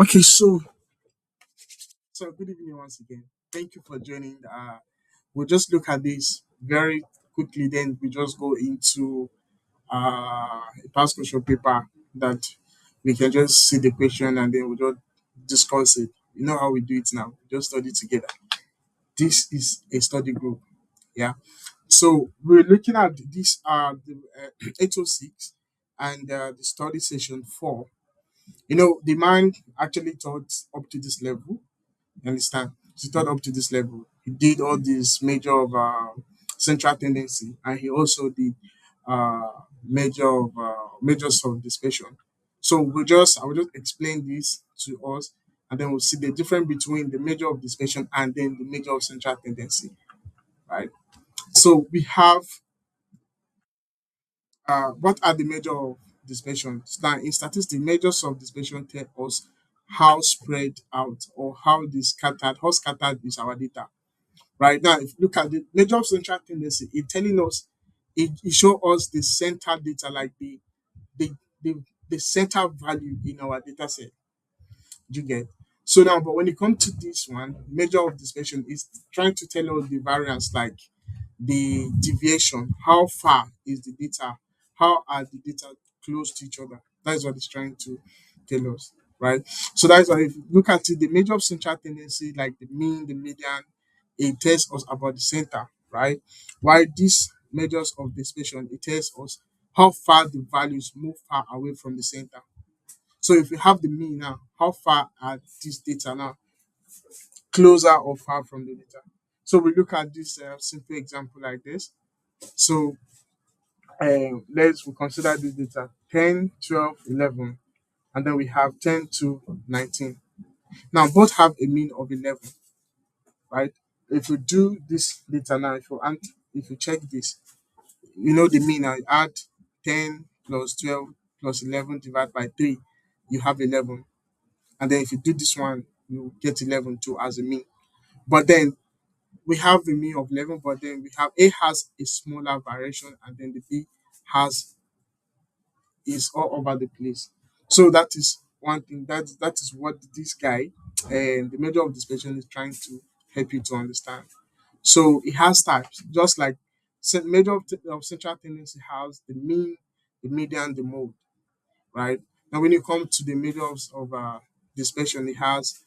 Okay, so good evening once again. Thank you for joining. We'll just look at this very quickly, then we just go into a past question paper that we can just see the question and then we'll just discuss it. You know how we do it now. We just study together. This is a study group. Yeah. So we're looking at this the 806 and the study session 4. The man actually taught up to this level. You understand? He taught up to this level. He did all this major of central tendency, and he also did majors of dispersion. So I will just explain this to us, and then we'll see the difference between the major of dispersion and then the major of central tendency. Right. So we have what are the major of dispersion? Now, in statistics, measures of dispersion tell us how spread out or how scattered is our data. Right now, if you look at the measure of central tendency, it show us the center data, like the the, the center value in our data set. You get. So now, but when it comes to this one, measure of dispersion is trying to tell us the variance, like the deviation, how far is the data, how are the data close to each other. That is what it's trying to tell us, right? So that is why if you look at it, the measure of central tendency, like the mean, the median, it tells us about the center, right? While these measures of dispersion, it tells us how far the values move far away from the center. So if you have the mean now, how far are these data now closer or far from the data? So we look at this simple example like this. So we consider this data 10, 12, 11, and then we have 10 to 19. Now both have a mean of 11, right? If you do this data now, if you check this, you know the mean. I add 10 plus 12 plus 11 divided by 3, you have 11. And then if you do this one, you get 11 too as a mean. But then we have the mean of 11, but then we have A has a smaller variation, and then the B has is all over the place. So that is one thing. That is what this guy and the measure of dispersion is trying to help you to understand. So it has types, just like measure of central tendency has the mean, the median, the mode, right? Now when you come to the measure of dispersion, it has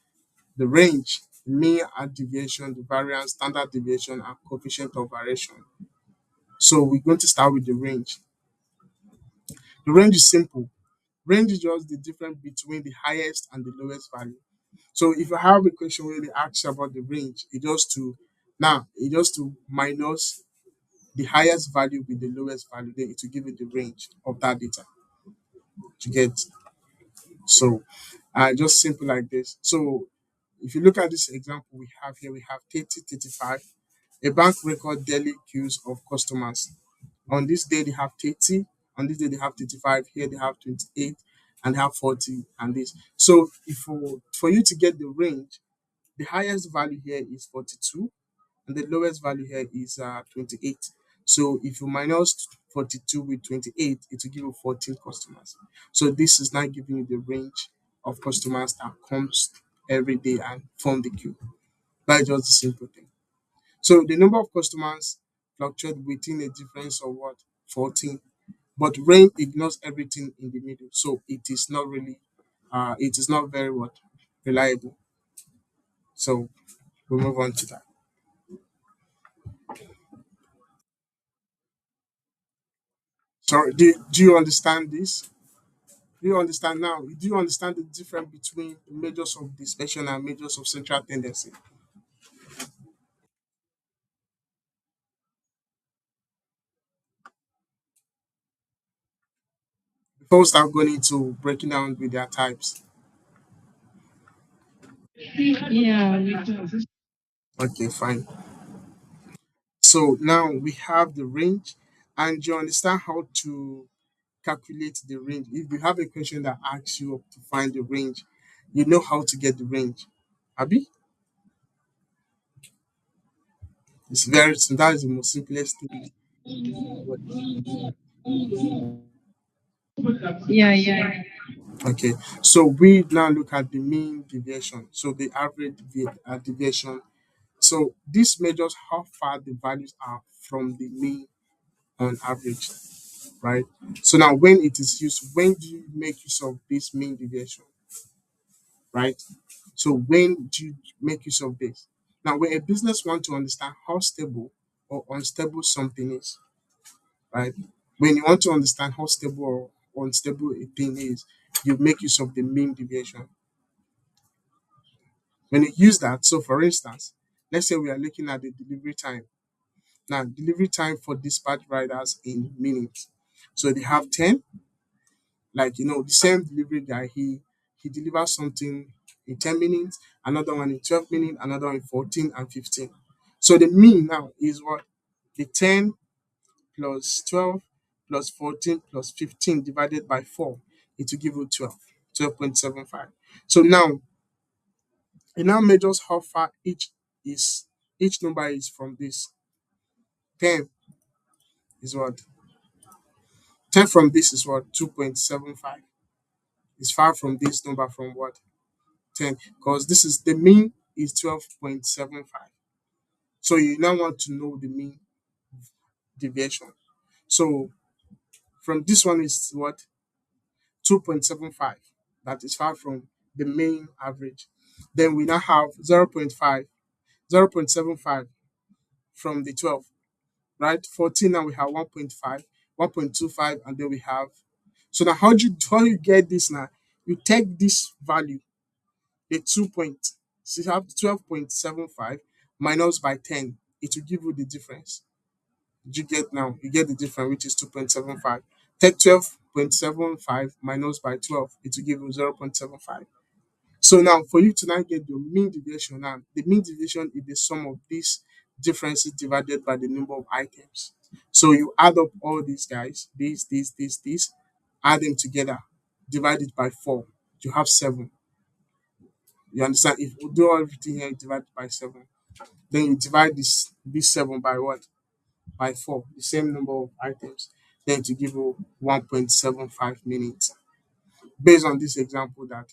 the range, the mean and deviation, the variance, standard deviation, and coefficient of variation. So we're going to start with the range. The range is simple. Range is just the difference between the highest and the lowest value. So if you have a question where they ask you about the range, it just to minus the highest value with the lowest value, then it will give you the range of that data to get. So just simple like this. So if you look at this example we have here, we have 30, 35. A bank record daily queues of customers. On this day they have 30, on this day they have 35, here they have 28, and they have 40 and this. So if for you to get the range, the highest value here is 42 and the lowest value here is 28. So if you minus 42 with 28, it will give you 14 customers. So this is now giving you the range of customers that comes every day and form the queue. That's just a simple thing. So the number of customers fluctuate within a difference of what? 14. But range ignores everything in the middle. So it is not very what? Reliable. So we'll move on to that. So do you understand this? Do you understand now? Do you understand the difference between measures of dispersion and measures of central tendency? Before we start going into breaking down with their types. Yeah, we do. Okay, fine. So now we have the range, and you understand how to calculate the range. If you have a question that asks you to find the range, you know how to get the range. Abi, it's very simple. That is the most simplest thing. Yeah, yeah. Okay, so we now look at the mean deviation, so the average deviation. So this measures how far the values are from the mean on average, right? So now when it is used, when do you make use of this mean deviation, right? So when do you make use of this? Now, when a business wants to understand how stable or unstable something is, right? When you want to understand how stable or unstable a thing is, you make use of the mean deviation. When you use that, so for instance, let's say we are looking at the delivery time. Now, delivery time for dispatch riders in minutes. So they have 10, like the same delivery guy, he delivers something in 10 minutes, another one in 12 minutes, another one in 14 and 15. So the mean now is what? The 10 plus 12 plus 14 plus 15 divided by 4. It will give you 12.75. So now it now measures how far is each number is from this. 10 is what? 10 from this is what? 2.75. Is far from this number from what? 10. Because this is the mean is 12.75. So you now want to know the mean deviation. So from this one is what? 2.75. That is far from the main average. Then we now have 0.5, 0.75 from the 12, right? 14, now we have 1.5, 1.25, and then we have. So now how you get this now? You take this value, the 2 point, so you have 12.75 minus by 10, it will give you the difference. Did you get now? You get the difference, which is 2.75. Take 12.75 minus by 12, it will give you 0.75. So now for you to now get your mean deviation, now the mean deviation is the sum of these differences divided by the number of items. So you add up all these guys, these, add them together, divide it by 4, you have 7. You understand? If you do everything here, divide by 7. Then you divide this 7 by what? By 4, the same number of items. Then to give you 1.75 minutes. Based on this example that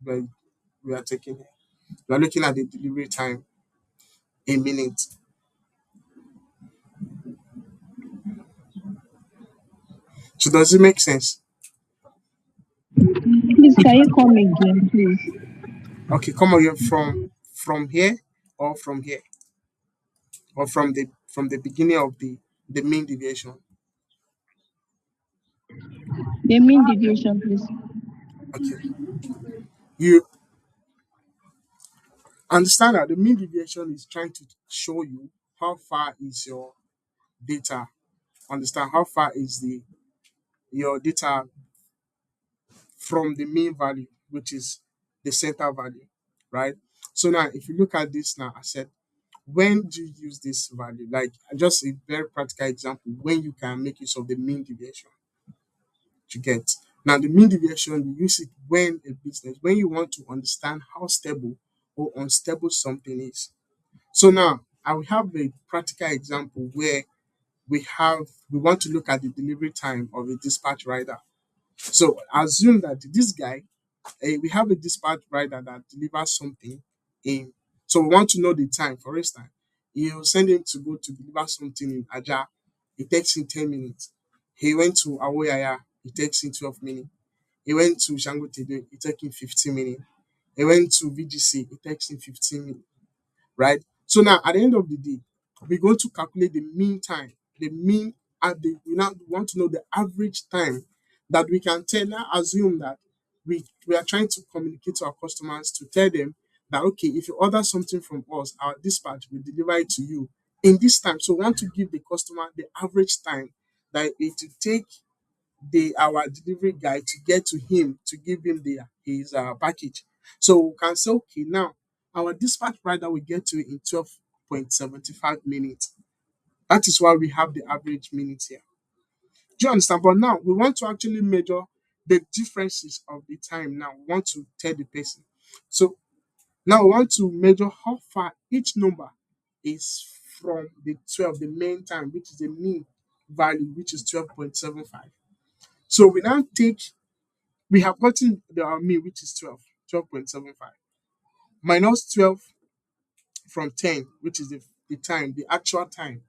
we we are taking here. We are looking at the delivery time in minutes. So does it make sense? Please, can you come again, please? Okay, come on, you're from here or from here or from the beginning of the mean deviation. The mean deviation, please. Okay, you understand that the mean deviation is trying to show you how far is your data. Understand how far is the your data from the mean value, which is the center value, right? So now, if you look at this now, I said, when do you use this value? Like just a very practical example, when you can make use of the mean deviation to get. Now, the mean deviation, you use it when you want to understand how stable or unstable something is. So now, I will have a practical example where we want to look at the delivery time of a dispatch rider. So assume that this guy, we have a dispatch rider that delivers something in. So we want to know the time. For instance, you send him to go to deliver something in Aja. It takes him 10 minutes. He went to Awoyaya. It takes him 12 minutes. He went to Shango Tede. It takes him 15 minutes. He went to VGC. It takes him 15 minutes, right? So now at the end of the day, we're going to calculate the mean time, the mean at the we now want to know the average time that we can tell. Now assume that we are trying to communicate to our customers to tell them that okay, if you order something from us, our dispatch will deliver it to you in this time. So we want to give the customer the average time that it will take the our delivery guy to get to him to give him his package. So we can say, okay, now our dispatch rider will get to it in 12.75 minutes. That is why we have the average minutes here. Do you understand? But now we want to actually measure the differences of the time. Now we want to tell the person. So now we want to measure how far each number is from the 12, the main time, which is the mean value, which is 12.75. So we now take We have gotten the our mean, which is 12.75, minus 12 from 10, which is the time, the actual time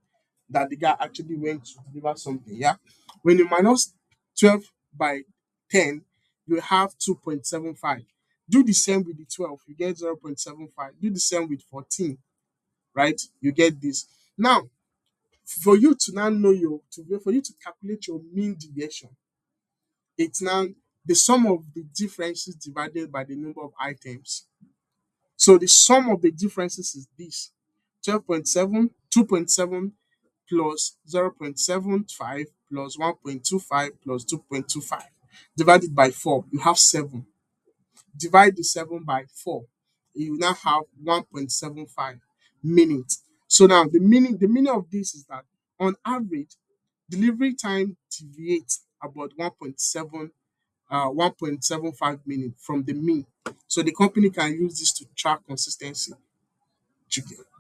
that the guy actually went to deliver something. Yeah. When you minus 12 by 10, you have 2.75. Do the same with the 12, you get 0.75. Do the same with 14, right? You get this. Now, for you to now know for you to calculate your mean deviation, it's now the sum of the differences divided by the number of items. So the sum of the differences is this: 12.7, 2.7 plus 0.75 plus 1.25 plus 2.25 divided by 4. You have 7. Divide the 7 by 4. You now have 1.75 minutes. So now the meaning of this is that on average, delivery time deviates about 1.75 minutes from the mean. So the company can use this to track consistency.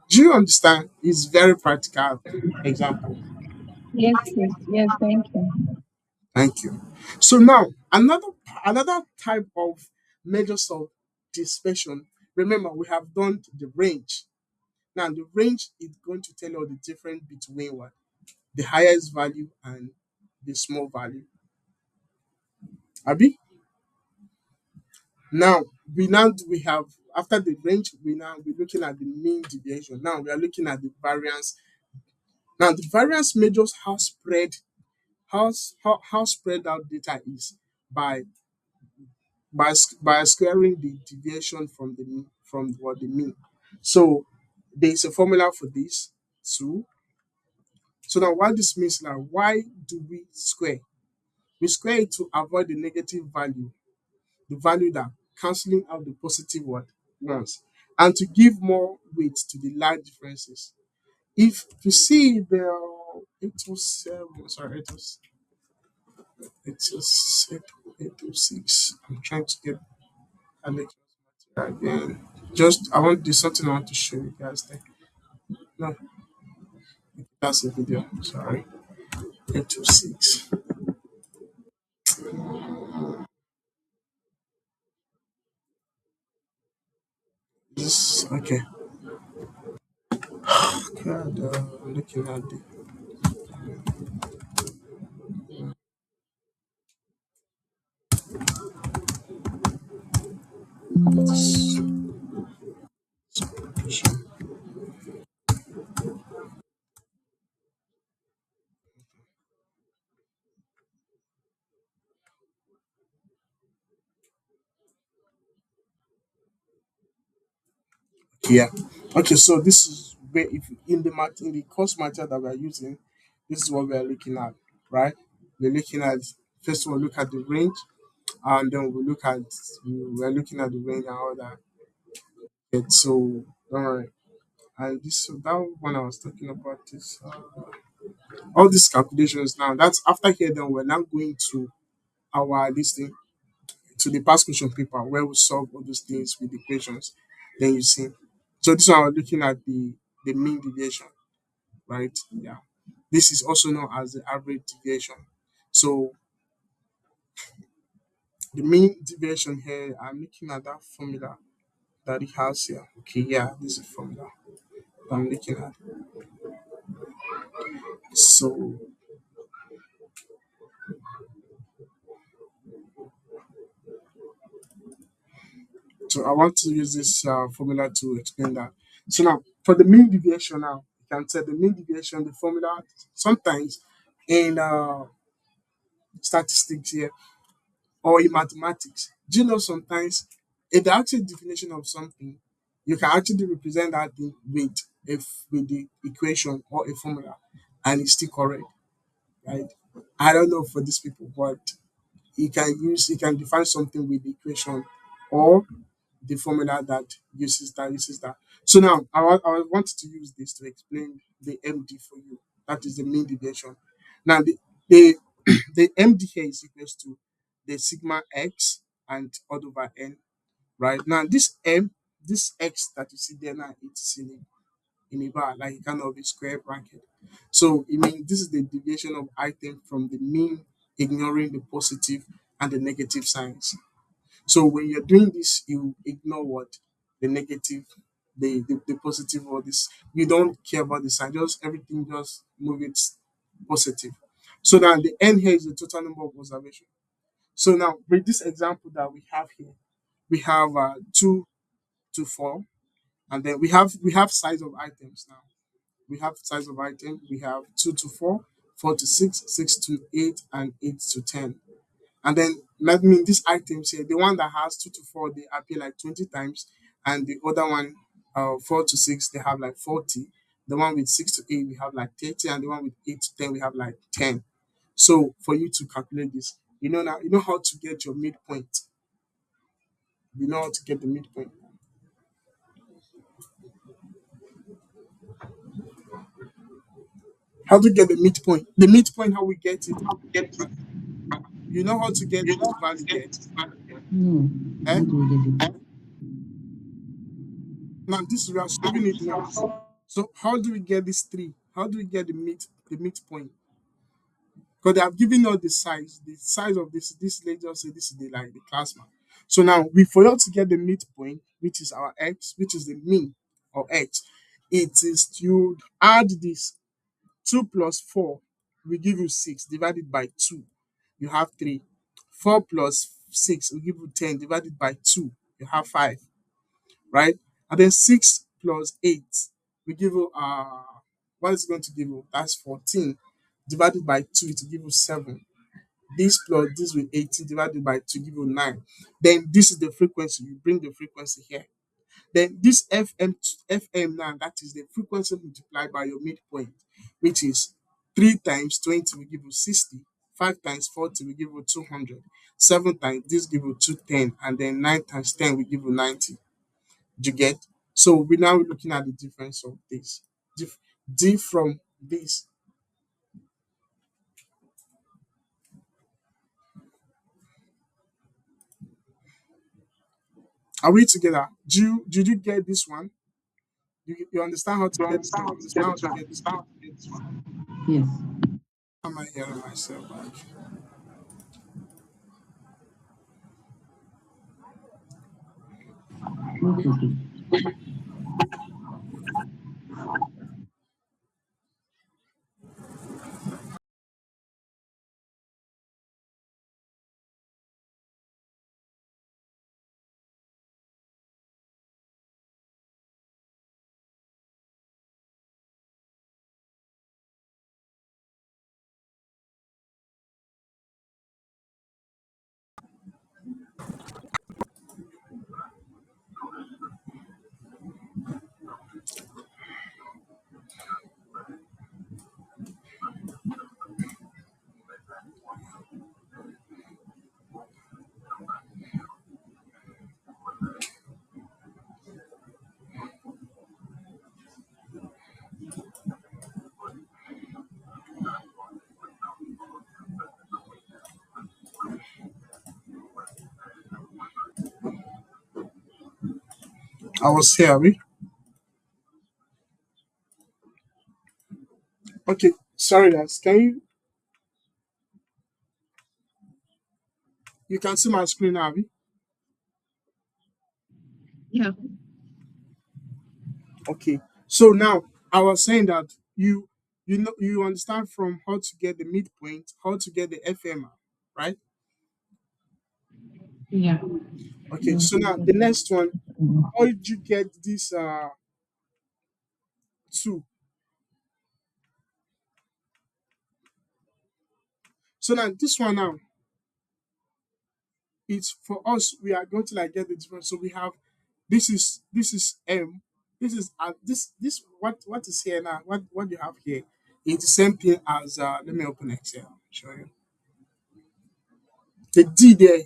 Do you understand? It's very practical example. Yes, please. Yes, thank you. Thank you. So now another type of measures of dispersion. Remember, we have done the range. Now the range is going to tell you the difference between what the highest value and the small value. Abi? Now we have after the range, we're looking at the mean deviation. Now we are looking at the variance. Now the variance measures how spread out data is by by squaring the deviation from from what the mean. So there is a formula for this too. So now what this means now, why do we square? We square it to avoid the negative value, the value that cancelling out the positive ones, and to give more weight to the large differences. If you see the 807, sorry, it was 806. I'm trying to get Alex again. Just I want there's something I want to show you guys there. No, that's a video. Sorry. 826. This okay. God, I'm looking at this. Yeah. Okay, so this is where if in the course material that we are using, this is what we are looking at, right? We're looking at first of all look at the range, and then we're looking at the range and all that. Okay, so all right. And this so that one I was talking about is all these calculations now. That's after here. Then we're now going to our this thing to the past question paper where we solve all those things with equations. Then you see. So this one we're looking at the mean deviation, right? Yeah. This is also known as the average deviation. So the mean deviation here, I'm looking at that formula that it has here. Okay, yeah, this is formula I'm looking at. So So I want to use this formula to explain that. So now, for the mean deviation now, you can tell the mean deviation, the formula, sometimes in statistics here or in mathematics, do you know sometimes in the actual definition of something, you can actually represent that thing with the equation or a formula and it's still correct, right? I don't know for these people, but you can define something with the equation or the formula that uses that. So now I wanted to use this to explain the MD for you. That is the mean deviation. Now the the MD here is equals to the sigma x and odd over n. Right now this x that you see there now it is in a bar like it kind of a square bracket. So it means this is the deviation of item from the mean ignoring the positive and the negative signs. So when you're doing this, you ignore what the negative, the positive, or this. You don't care about the sign. Just everything, just move it positive. So now the n here is the total number of observation. So now with this example that we have here, we have 2 to 4, and then we have size of items now. We have size of item. We have 2 to 4, 4 to 6, 6 to 8, and 8 to 10. And then let me these items here, the one that has 2 to 4, they appear like 20 times, and the other one, 4 to 6, they have like 40. The one with 6 to 8, we have like 30, and the one with 8 to 10, we have like 10. So for you to calculate this, now you know how to get your midpoint. You know how to get the midpoint. How to get the midpoint? The midpoint, how we get it? uh, You know how to get this value here. No, Eh? how do we get it? Now this we are solving it once. So how do we get this three? How do we get the midpoint? Because they have given us the size of this. Let's just say this is the class mark. So now we for us to get the midpoint, which is our x, which is the mean of x, it is you add this 2 plus 4 will give you 6 divided by 2. You have 3. 4 plus 6 will give you 10 divided by 2. You have 5, right? And then 6 plus 8 will give you what is it going to give you? That's 14 divided by 2, it will give you 7. This plus this with 18 divided by 2 give you 9. Then this is the frequency. You bring the frequency here. Then this FM now, that is the frequency multiplied by your midpoint, which is 3 times 20 will give you 60, 5 times 40 will give you 200, 7 times this give you 210, and then 9 times 10 will give you 90. Do you get? So we're now looking at the difference of this. D from this. Are we together? Did you get this one? You understand how to get this one? You understand how to get this one? Yes. Am I hearing myself back? That's okay. I was here, we. Okay, sorry guys. You can see my screen now, Abby? Yeah. Okay. So now I was saying that you understand from how to get the midpoint, how to get the FMR, right? Yeah. Okay. Yeah. So now the next one, Mm. how did you get this two? So now this one now, it's for us, we are going to like get the difference. So we have this is M. This is this what is here now? What you have here? It's the same thing as let me open Excel. Show you. The D there.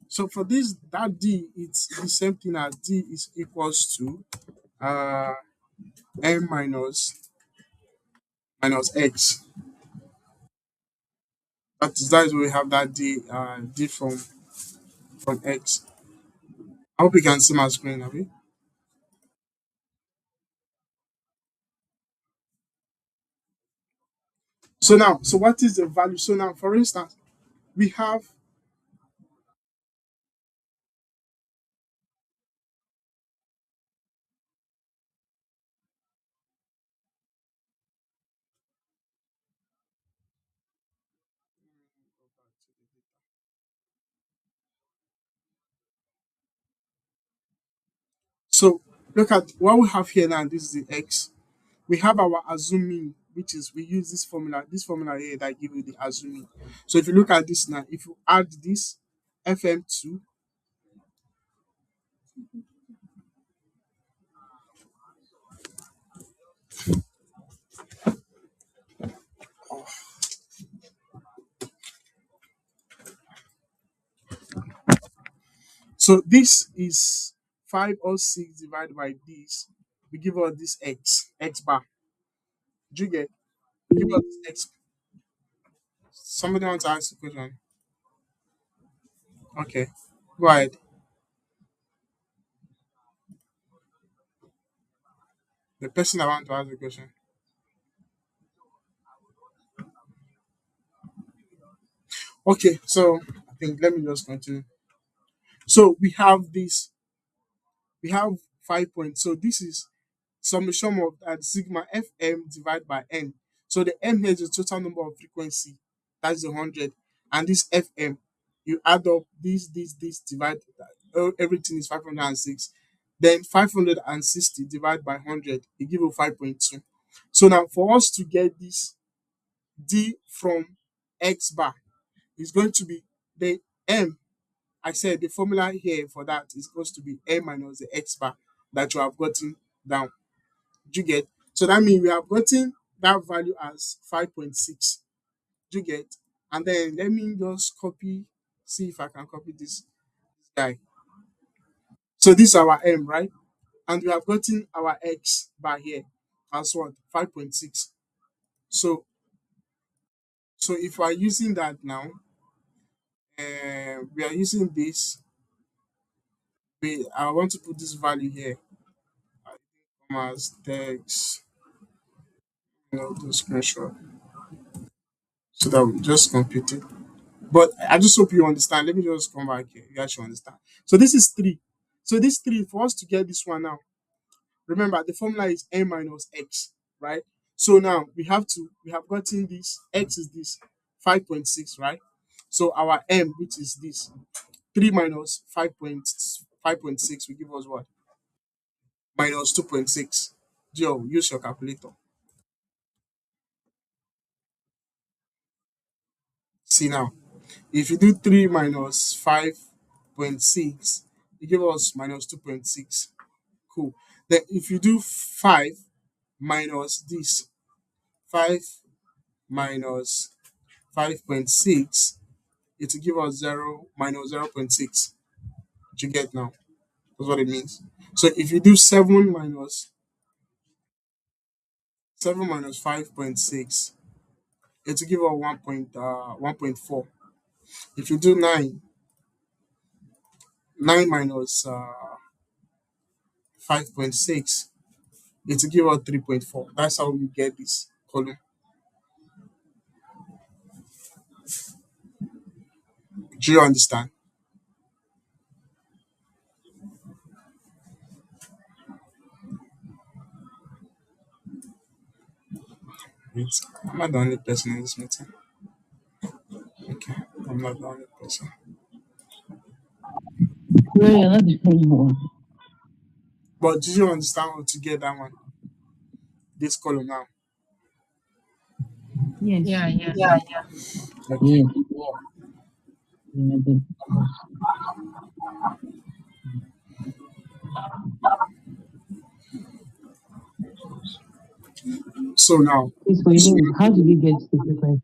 So for this, that D, it's the same thing as D is equals to uh M minus x. That is where we have that d from x. I hope you can see my screen, Abi. So now, so what is the value? So now, for instance, we have so look at what we have here now. This is the x. We have our assuming, which is we use this formula here that give you the assuming. So if you look at this now, if you add this fm2, so this is 5 or 6 divided by this. We give us this x bar. Do you get? We give us this x. Somebody wants to ask a question. Okay, go ahead. The person that want to ask the question. Okay, so I think let me just continue. So we have 5 points. So this is summation of sigma fm divided by n. So the m here is the total number of frequency. That's the 100. And this fm, you add up this, divide everything is 506. Then 560 divided by 100, it gives you 5.2. So now for us to get this d from x bar, is going to be the m. I said the formula here for that is supposed to be m minus the x bar that you have gotten down. Do you get? So that means we have gotten that value as 5.6. Do you get? And then let me just copy, see if I can copy this guy. So this is our m, right? And we have gotten our x bar here as what? 5.6. So if we are using that now, we are using this. I want to put this value here as text, the screenshot, so that we just compute it. But I just hope you understand. Let me just come back here. You guys should understand. So this is 3. So this 3, for us to get this one now, remember the formula is n minus x, right? So now we have gotten this, x is this, 5.6, right? So our m, which is this, 3 minus 5.6 will give us what? Minus 2.6. Joe, use your calculator. See now, if you do 3 minus 5.6, it gives us minus 2.6. Cool. Then if you do 5 minus this, 5 minus 5.6, it will give us 0 minus 0.6. Do you get now? That's what it means. So if you do 7 minus 5.6, it will give us 1.4. If you do 9 minus 5.6, it will give us 3.4. That's how you get this column. Do you understand? Wait, I'm not the only person in this meeting. Okay, I'm not the only person. No, you're not the only one. But do you understand how to get that one? This column now. Yes. Okay. Yes. Yeah, So now, please, for you, how did we get the frequency?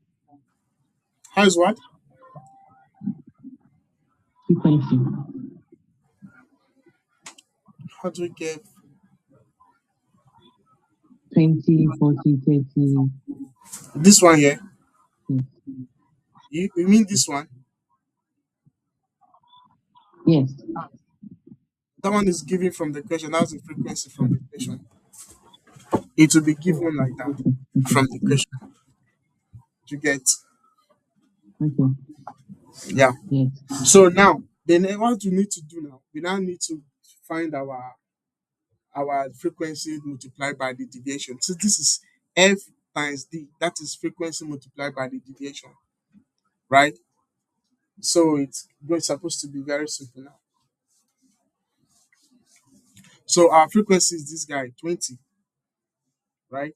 how's what? Frequency. How do we get 20, 40, 30. this one here? Yes. You mean this one? Yes. That one is given from the question. That's the frequency from the question. It will be Oh, given like that okay. Okay. from the question. You get, Okay. yeah. Yes. So now, then what we need to do now, we now need to find our frequency multiplied by the deviation. So this is f times d. That is frequency multiplied by the deviation, right? So it's supposed to be very simple now. So our frequency is this guy 20, right?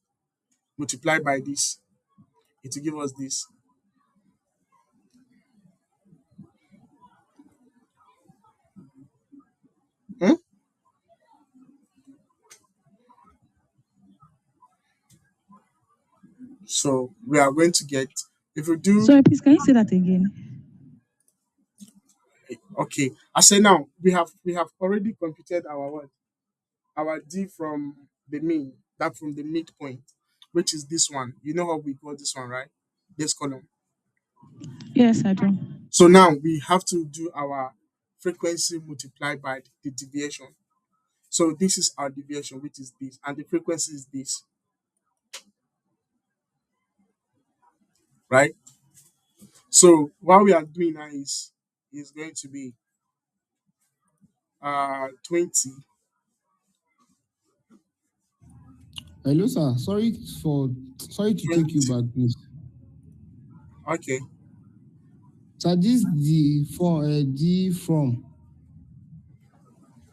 Multiplied by this, it will give us this. Hmm? So we are going to get, if we do, Sorry, please, can you say that again? okay, I say now we have already computed our what, our d from the mean, that from the midpoint, which is this one. You know how we got this one, right? This column. Yes, I do. So now we have to do our frequency multiplied by the deviation. So this is our deviation, which is this, and the frequency is this, right? So what we are doing now is going to be 20. Hello, sir. Sorry to take you 20. back, please. Okay. Sir, this D from.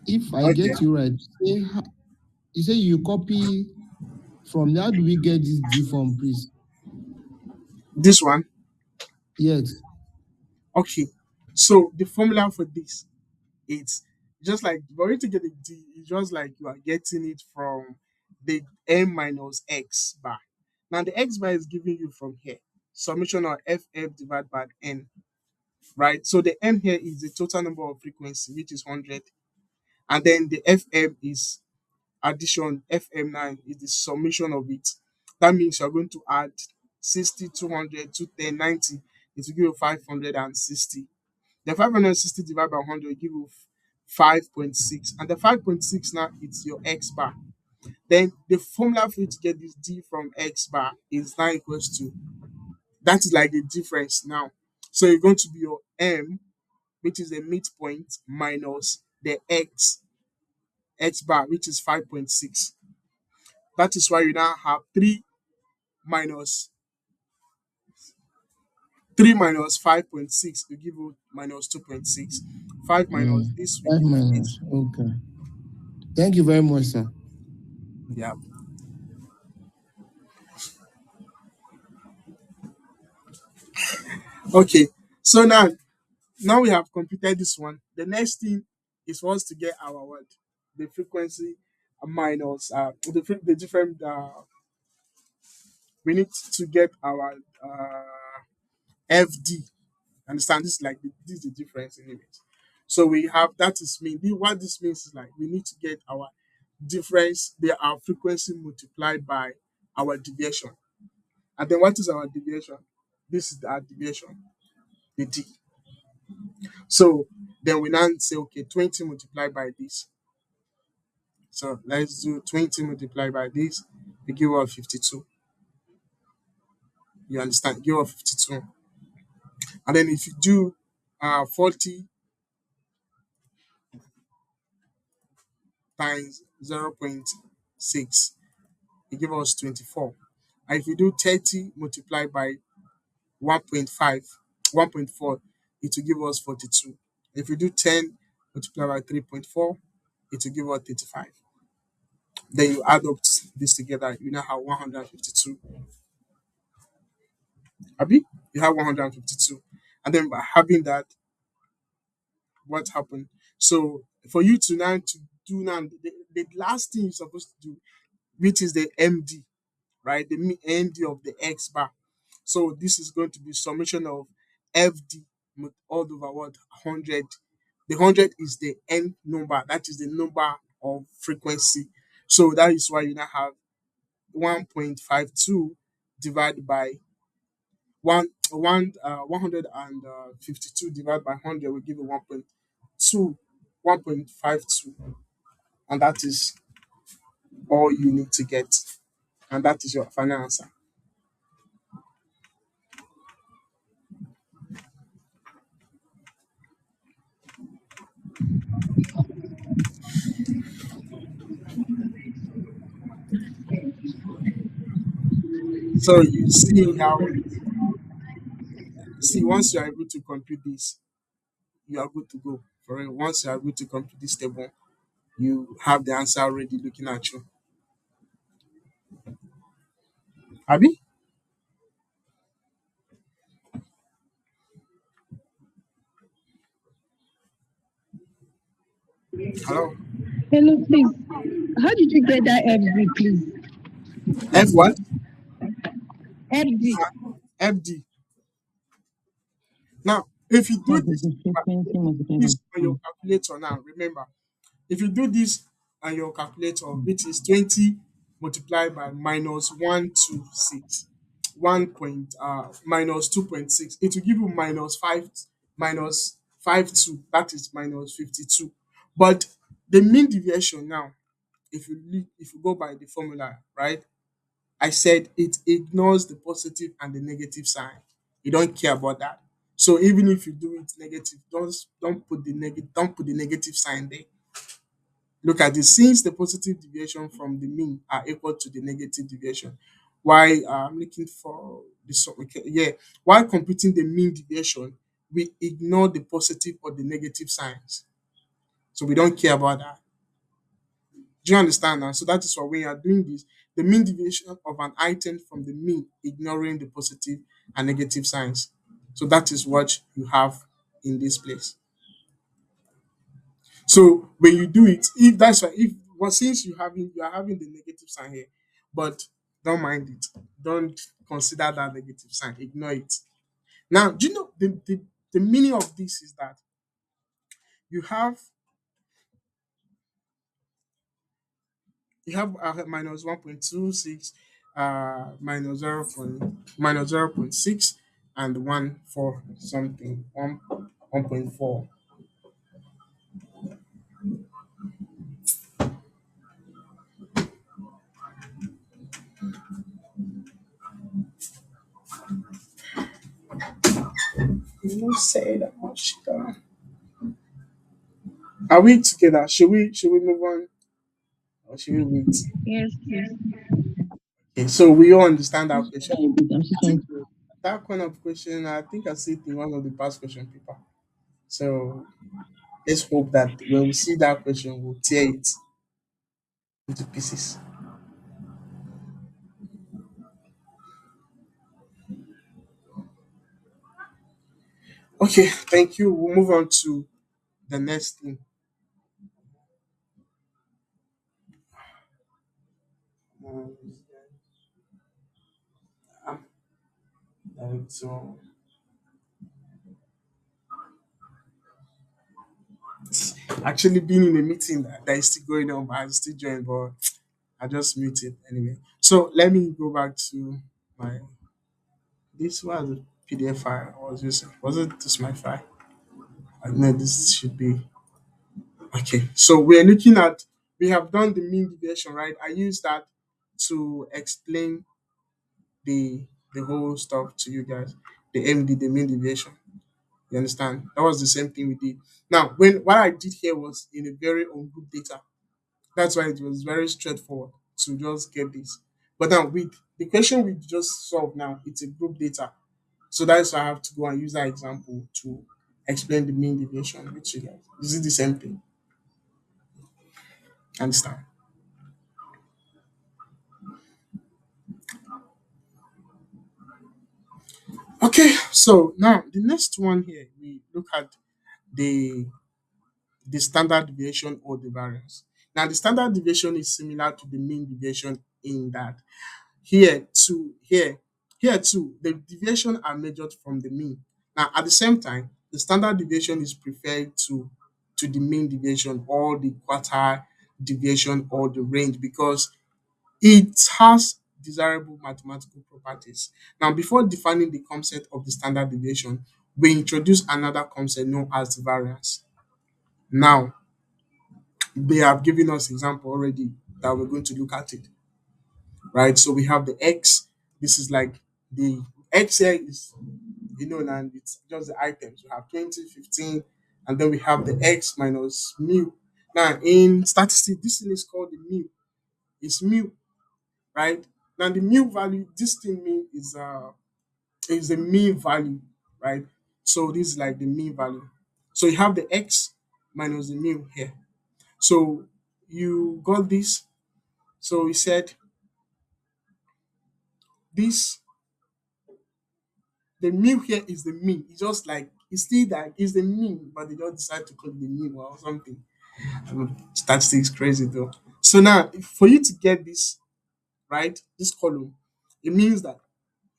If I Okay. get you right, you say you copy from. How do we get this D from, please? This one. Yes. Okay. So the formula for this, it's just like for you to get a D, it's just like you are getting it from the n minus x bar. Now the x bar is giving you from here. Summation of ff divided by n, right? So the n here is the total number of frequency, which is 100. And then the fm is addition, fm9 is the summation of it. That means you're going to add 60, 200, 210, 90. It will give you 560. The 560 divided by 100 will give you 5.6. And the 5.6 now, it's your x bar. Then the formula for you to get this d from x bar is now equals to, that is like the difference now. So you're going to be your m, which is the midpoint, minus the x bar, which is 5.6. That is why you now have minus 3 minus 5.6 will give you minus 2.6. 5 minus this will Five give you this. minus. Okay. Thank you very much, sir. Yeah. Okay. So now we have computed this one. The next thing is for us to get our what? The frequency minus the different we need to get our FD. Understand, this is like this is the difference in it. So we have, that is mean what this means is like we need to get our difference, our frequency multiplied by our deviation. And then what is our deviation? This is our deviation, the D. So then we now say, okay, 20 multiplied by this. So let's do 20 multiplied by this. We give us 52. You understand? Give us 52. And then if you do 40 times 0.6, it gives us 24. And if you do 30 multiplied by 1.5, 1.4, it will give us 42. If you do 10 multiplied by 3.4, it will give us 35. Then you add up this together, you now have 152. Abi? You have 152. And then by having that, what happened? So for you to now to do now, the last thing you're supposed to do, which is the MD, right? The MD of the X bar. So this is going to be summation of FD all over what, 100. The 100 is the n number. That is the number of frequency. So that is why you now have 1.52 divided by 1 152 divided by 100 will give you 1.2, 1.52, and that is all you need to get, and that is your final answer. So you see how, see, once you are able to compute this, you are good to go. For real. Once you are able to compute this table, you have the answer already looking at you. Abby? Hello? Hello, please. How did you get that FD, please? F what? FD. FD. Now, if you do That's the this, frequency multiplied by this on your time. calculator now, remember, if you do this on your calculator, which is 20 multiplied by minus 126, 2.6, it will give you minus 52, that is minus 52. But the mean deviation now, if you go by the formula, right? I said it ignores the positive and the negative sign. You don't care about that. So even if you do it negative, don't put the negative sign there. Look at this. Since the positive deviation from the mean are equal to the negative deviation, why I'm looking for this? Okay, yeah. While computing the mean deviation, we ignore the positive or the negative signs. So we don't care about that. Do you understand now? So that is why when you are doing this, the mean deviation of an item from the mean, ignoring the positive and negative signs. So that is what you have in this place. So when you do it, if that's why, if well, since you are having the negative sign here, but don't mind it. Don't consider that negative sign. Ignore it. Now, do you know the meaning of this is that you have minus 1.26, minus 0.6, and 1 for something, 1.4. You don't say that much. Are we together? Should we move on, or should we wait? Yes, please. Okay, so we all understand that question. I'm still I trying think to. that kind of question, I think I see it in one of the past question paper. So let's hope that when we see that question, we'll tear it into pieces. Okay, thank you. We'll move on to the next thing. Um, so actually being in a meeting that is still going on, but I still joined, but I just muted anyway. So let me go back to my this was a PDF file I was using. Was it this my file? I know this should be okay. So we're looking at we have done the mean deviation, right? I use that to explain the the whole stuff to you guys. The MD, the mean deviation. You understand? That was the same thing we did. Now, when what I did here was in a very on group data. That's why it was very straightforward to just get this. But now with the question we just solved now, it's a group data. So that's why I have to go and use that example to explain the mean deviation with you guys. This is the same thing. Understand? Okay, so now the next one here, we look at the the standard deviation or the variance. Now the standard deviation is similar to the mean deviation in that here too, here too, the deviation are measured from the mean. Now, at the same time, the standard deviation is preferred to the mean deviation or the quartile deviation or the range because it has desirable mathematical properties. Now, before defining the concept of the standard deviation, we introduce another concept known as variance. Now, they have given us example already that we're going to look at it, right? So we have the x. This is like the x here is, and it's just the items. We have 20, 15, and then we have the x minus mu. Now, in statistics, this thing is called the mu. It's mu, right? Now, the mu value, this thing mean is the mean value, right? So this is like the mean value. So you have the x minus the mu here. So you got this. So we said this, the mu here is the mean. It's just like it's still that it's the mean, but they just decide to call it the mean or something. Statistics crazy though. So now for you to get this, right, this column, it means that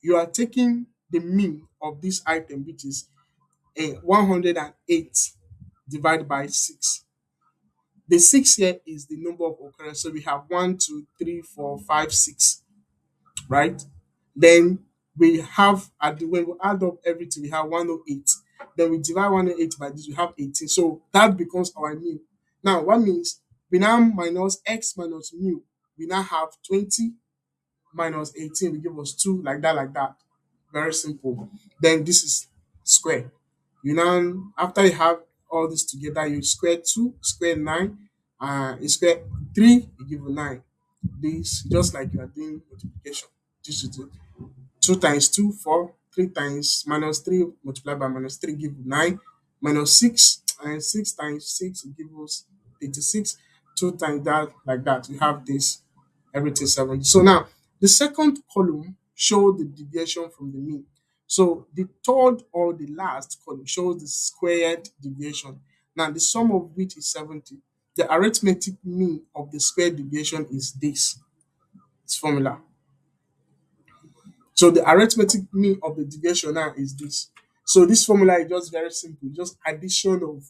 you are taking the mean of this item, which is a 108 divided by 6. The 6 here is the number of occurrence. So we have 1, 2, 3, 4, 5, 6, right? Then we have at the when we add up everything, we have 108. Then we divide 108 by this, we have 18. So that becomes our mu. Now, what means we now minus x minus mu. We now have 20 minus 18 will give us 2, like that, like that. Very simple. Then this is square. You now, after you have all this together, you square 2, square 9, you square 3, you give you 9. This just like you are doing multiplication. This is it. 2 times 2, 4. 3 times minus 3 multiplied by minus 3 give you 9. Minus 6, and 6 times 6 will give us 86. 2 times that, like that. We have this, everything 70. So now, the second column shows the deviation from the mean. So the third or the last column shows the squared deviation. Now, the sum of which is 70. The arithmetic mean of the squared deviation is this. It's formula. So the arithmetic mean of the deviation now is this. So this formula is just very simple, just addition of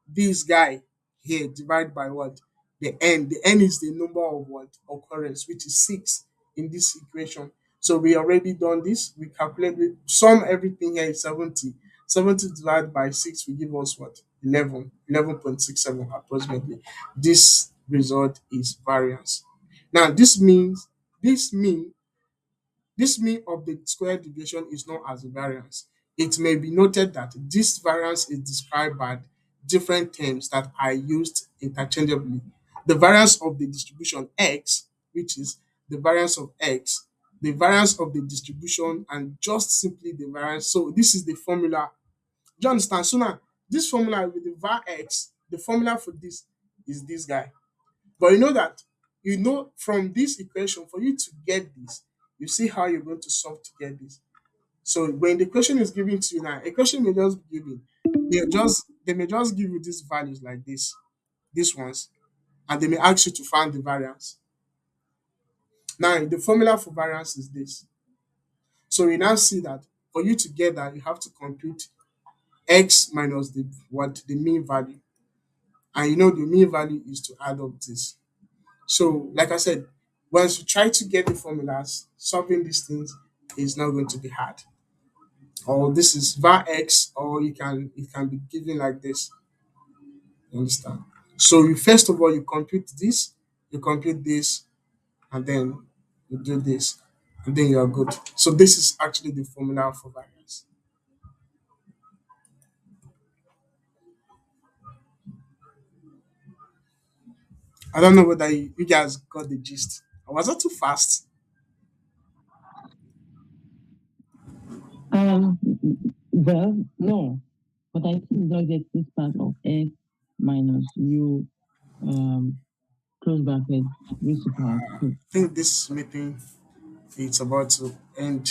this guy here divided by what? The n. The n is the number of what? Occurrence, which is 6 in this equation. So we already done this. We calculate, we sum everything here is 70. 70 divided by 6 will give us what? 11, 11.67 approximately. This result is variance. Now this mean of the square deviation is known as a variance. It may be noted that this variance is described by different terms that are used interchangeably. The variance of the distribution x, which is the variance of x, the variance of the distribution, and just simply the variance. So this is the formula. Do you understand? So now this formula with the var x, the formula for this is this guy. But you know that, from this equation, for you to get this, you see how you're going to solve to get this. So when the question is given to you now, a question may just be given. They may just give you these values like this, these ones, and they may ask you to find the variance. Now the formula for variance is this. So we now see that for you to get that, you have to compute x minus the mean value. And the mean value is to add up this. So, like I said, once you try to get the formulas, solving these things is not going to be hard. Or this is var x, or it can be given like this. You understand? So you first of all you compute this, and then you do this, and then you are good. So this is actually the formula for variance. I don't know whether you guys got the gist. Or was that too fast? Um, well, no, but I still don't get this part of x minus u um close bracket raised to power 2. I think this meeting is about to end.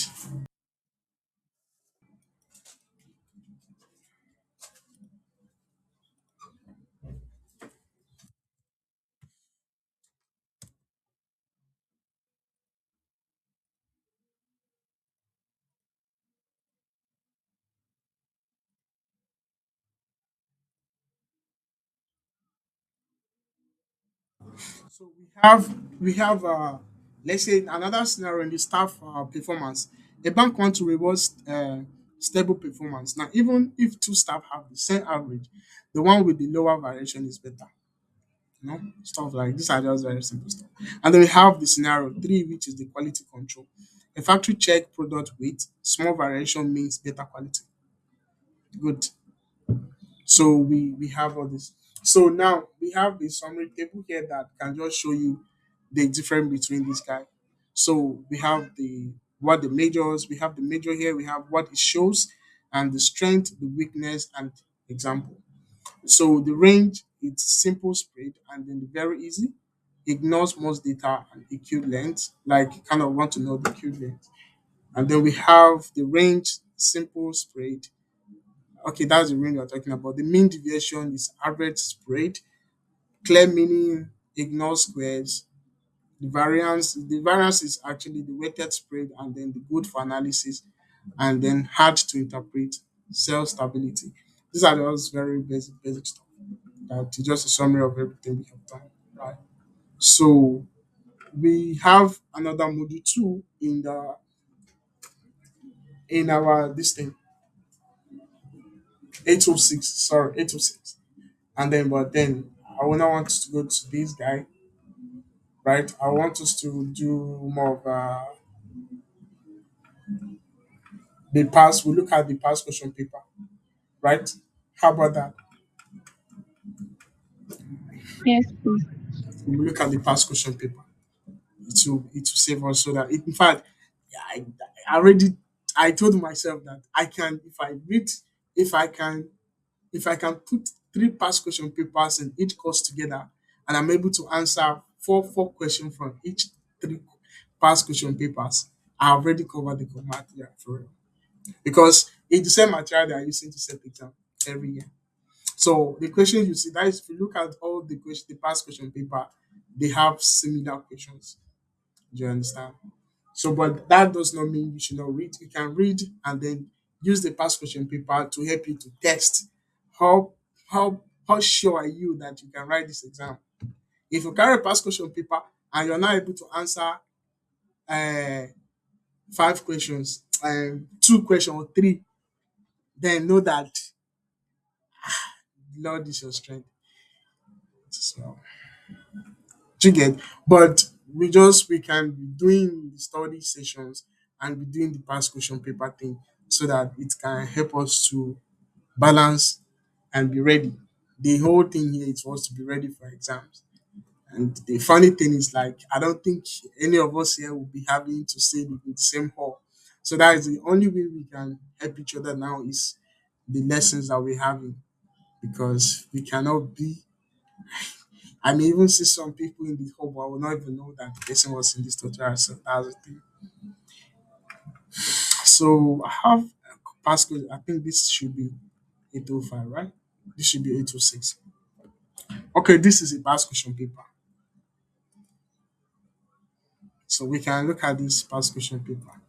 So we have Let's say another scenario in the staff performance. A bank wants to reward stable performance. Now, even if two staff have the same average, the one with the lower variation is better. Stuff like these are just very simple stuff. And then we have the scenario three, which is the quality control. A factory check product weight, small variation means better quality. Good. So we have all this. So now we have the summary table here that can just show you the difference between this guy. So we have the what the majors, we have the major here, we have what it shows, and the strength, the weakness, and example. So the range, it's simple spread and then the very easy, ignores most data and acute length, like you kind of want to know the acute length. And then we have the range, simple spread. Okay, that's the range we're talking about. The mean deviation is average spread, clear meaning, ignore squares. The variance is actually the weighted spread and then the good for analysis and then hard to interpret, cell stability. These are just very basic stuff. That is just a summary of everything we have done. Right. So we have another module two in our this thing 806. Sorry, 806. And then but then I will not want us to go to this guy, right? I want us to do more of the past. We look at the past question paper, right? How about that? Yes, please. We look at the past question paper. It will save us so that in fact, yeah, I already I told myself that I can if I can if I can put three past question papers in each course together and I'm able to answer four questions from each three past question papers, I already covered the material for real. Because it's the same material they are using to set exam every year. So the questions you see, that is if you look at all the questions, the past question paper, they have similar questions. Do you understand? So, but that does not mean you should not read. You can read and then use the past question paper to help you to test how how sure are you that you can write this exam. If you carry a past question paper and you're not able to answer uh, five questions, two questions or three, then know that Lord is your strength. So, do you get? But we can be doing the study sessions and be doing the past question paper thing so that it can help us to balance and be ready. The whole thing here is for us to be ready for exams. And the funny thing is, like, I don't think any of us here will be having to stay in the same hall. So that is the only way we can help each other now is the lessons that we're having because we cannot be. I may even see some people in the hall, but I will not even know that the person was in this tutorial. So that's the thing. So I have a passcode. I think this should be 805, right? This should be 806. Okay, this is a past question paper. So we can look at this past question paper.